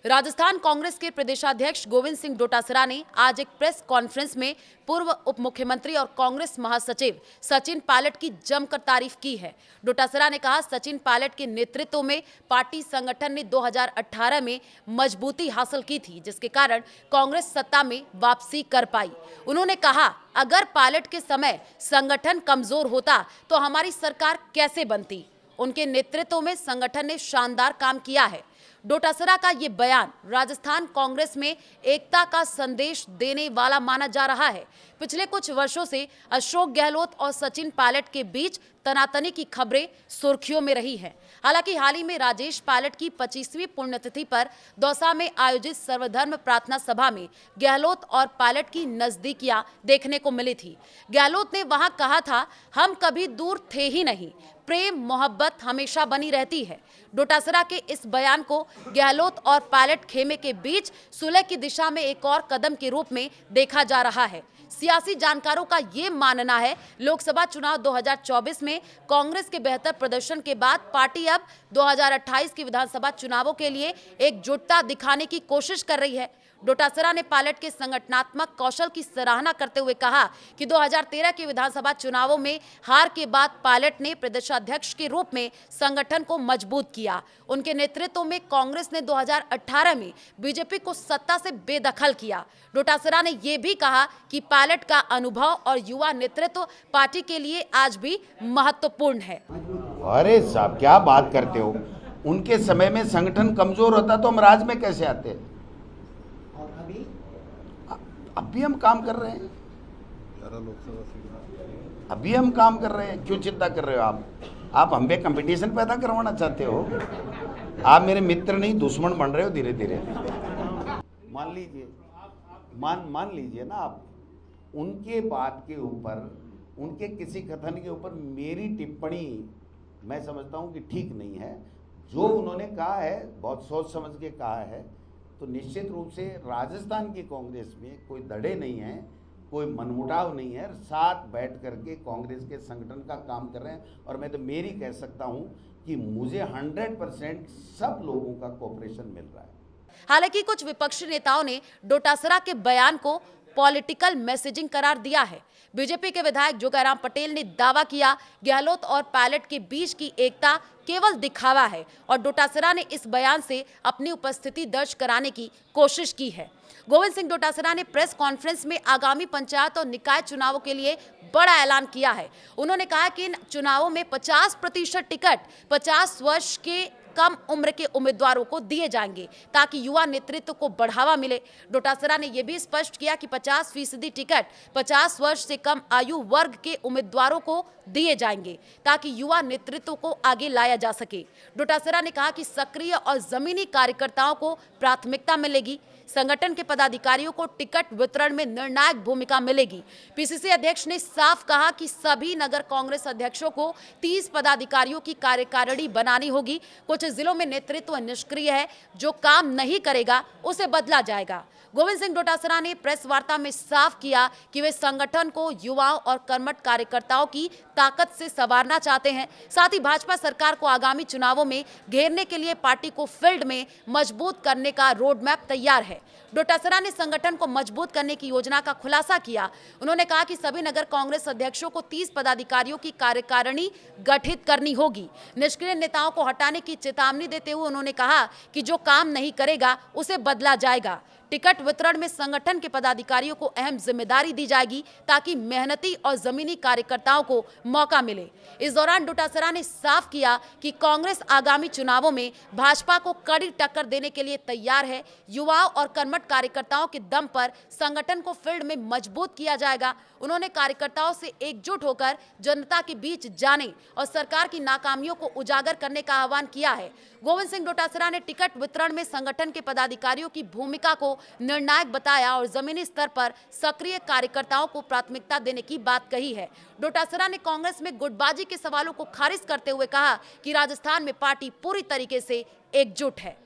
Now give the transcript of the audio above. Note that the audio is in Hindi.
राजस्थान कांग्रेस के प्रदेशाध्यक्ष गोविंद सिंह डोटासरा ने आज एक प्रेस कॉन्फ्रेंस में पूर्व उप मुख्यमंत्री और कांग्रेस महासचिव सचिन पायलट की जमकर तारीफ की है। डोटासरा ने कहा, सचिन पायलट के नेतृत्व में पार्टी संगठन ने 2018 में मजबूती हासिल की थी, जिसके कारण कांग्रेस सत्ता में वापसी कर पाई। उन्होंने कहा, अगर पायलट के समय संगठन कमजोर होता तो हमारी सरकार कैसे बनती। उनके नेतृत्व में संगठन ने शानदार काम किया है। डोटासरा का ये बयान राजस्थान कांग्रेस में एकता का संदेश देने वाला माना जा रहा है। पिछले कुछ वर्षों से अशोक गहलोत और सचिन पायलट के बीच तनातनी की खबरें सुर्खियों में रही हैं। हालांकि हाल ही में राजेश पायलट की 25वीं पुण्यतिथि पर दौसा में आयोजित सर्वधर्म प्रार्थना सभा में गहलोत और पायलट की नजदीकियां देखने को मिली थी। गहलोत ने वहां कहा था, हम कभी दूर थे ही नहीं, प्रेम मोहब्बत हमेशा बनी रहती है। डोटासरा के इस बयान को गहलोत और पायलट खेमे के बीच सुलह की दिशा में एक और कदम के रूप में देखा जा रहा है। सियासी जानकारों का ये मानना है, लोकसभा चुनाव 2024 में कांग्रेस के बेहतर प्रदर्शन के बाद पार्टी अब 2028 के विधानसभा चुनावों के लिए एकजुटता दिखाने की कोशिश कर रही है। डोटासरा ने पायलट के संगठनात्मक कौशल की सराहना करते हुए कहा कि 2013 के विधानसभा चुनावों में हार के बाद पायलट ने प्रदेशाध्यक्ष के रूप में संगठन को मजबूत किया। उनके नेतृत्व में कांग्रेस ने 2018 में बीजेपी को सत्ता से बेदखल किया। डोटासरा ने यह भी कहा कि पायलट का अनुभव और युवा नेतृत्व पार्टी के लिए आज भी महत्वपूर्ण है। अरे साहब, क्या बात करते हो। उनके समय में संगठन कमजोर होता तो हम राज में कैसे आते। अभी हम काम कर रहे हैं, अभी हम काम कर रहे हैं। क्यों चिंता कर रहे हो आप हम पे कंपटीशन पैदा करवाना चाहते हो। आप मेरे मित्र नहीं दुश्मन बन रहे हो धीरे धीरे। मान लीजिए ना आप, उनके बात के ऊपर, उनके किसी कथन के ऊपर मेरी टिप्पणी मैं समझता हूं कि ठीक नहीं है। जो उन्होंने कहा है बहुत सोच समझ के कहा है, तो निश्चित रूप से राजस्थान की कांग्रेस में कोई दड़े नहीं है, कोई मनमुटाव नहीं है। साथ बैठ करके कांग्रेस के संगठन का काम कर रहे हैं। और मैं तो मेरी कह सकता हूं कि मुझे 100% सब लोगों का कोऑपरेशन मिल रहा है। हालांकि कुछ विपक्षी नेताओं ने डोटासरा के बयान को पॉलिटिकल मैसेजिंग करार दिया है। बीजेपी के विधायक जोगाराम पटेल ने दावा किया, गहलोत और पायलट के बीच की एकता केवल दिखावा है और डोटासरा ने इस बयान से अपनी उपस्थिति दर्ज कराने की कोशिश की है। गोविंद सिंह डोटासरा ने प्रेस कॉन्फ्रेंस में आगामी पंचायत और निकाय चुनावों के लिए बड़ा ऐलान किया है। उन्होंने कहा कि इन चुनावों में 50% टिकट 50 वर्ष के कम उम्र के उम्मीदवारों को दिए जाएंगे ताकि युवा नेतृत्व को बढ़ावा मिले। डोटासरा ने यह भी स्पष्ट किया कि 50% टिकट 50 वर्ष से कम आयु वर्ग के उम्मीदवारों को दिए जाएंगे ताकि युवा नेतृत्व को आगे लाया जा सके। डोटासरा ने कहा कि सक्रिय और जमीनी कार्यकर्ताओं को प्राथमिकता मिलेगी। संगठन के पदाधिकारियों को टिकट वितरण में निर्णायक भूमिका मिलेगी। पीसीसी अध्यक्ष ने साफ कहा कि सभी नगर कांग्रेस अध्यक्षों को 30 पदाधिकारियों की कार्यकारिणी बनानी होगी। कुछ जिलों में नेतृत्व निष्क्रिय है, जो काम नहीं करेगा उसे बदला जाएगा। गोविंद सिंह डोटासरा ने प्रेस वार्ता में साफ किया कि वे संगठन को युवाओं और कर्मठ कार्यकर्ताओं की ताकत से संवारना चाहते हैं। साथ ही भाजपा सरकार को आगामी चुनावों में घेरने के लिए पार्टी को फील्ड में मजबूत करने का रोड मैप तैयार है। डोटासरा ने संगठन को मजबूत करने की योजना का खुलासा किया। उन्होंने कहा कि सभी नगर कांग्रेस अध्यक्षों को 30 पदाधिकारियों की कार्यकारिणी गठित करनी होगी। निष्क्रिय नेताओं को हटाने की चेतावनी देते हुए उन्होंने कहा कि जो काम नहीं करेगा उसे बदला जाएगा। टिकट वितरण में संगठन के पदाधिकारियों को अहम जिम्मेदारी दी जाएगी ताकि मेहनती और जमीनी कार्यकर्ताओं को मौका मिले। इस दौरान डोटासरा ने साफ किया कि कांग्रेस आगामी चुनावों में भाजपा को कड़ी टक्कर देने के लिए तैयार है। युवाओं और कर्मठ कार्यकर्ताओं के दम पर संगठन को फील्ड में मजबूत किया जाएगा। उन्होंने कार्यकर्ताओं से एकजुट होकर जनता के बीच जाने और सरकार की नाकामियों को उजागर करने का आह्वान किया है। गोविंद सिंह डोटासरा ने टिकट वितरण में संगठन के पदाधिकारियों की भूमिका को निर्णायक बताया और जमीनी स्तर पर सक्रिय कार्यकर्ताओं को प्राथमिकता देने की बात कही है। डोटासरा ने कांग्रेस में गुटबाजी के सवालों को खारिज करते हुए कहा कि राजस्थान में पार्टी पूरी तरीके से एकजुट है।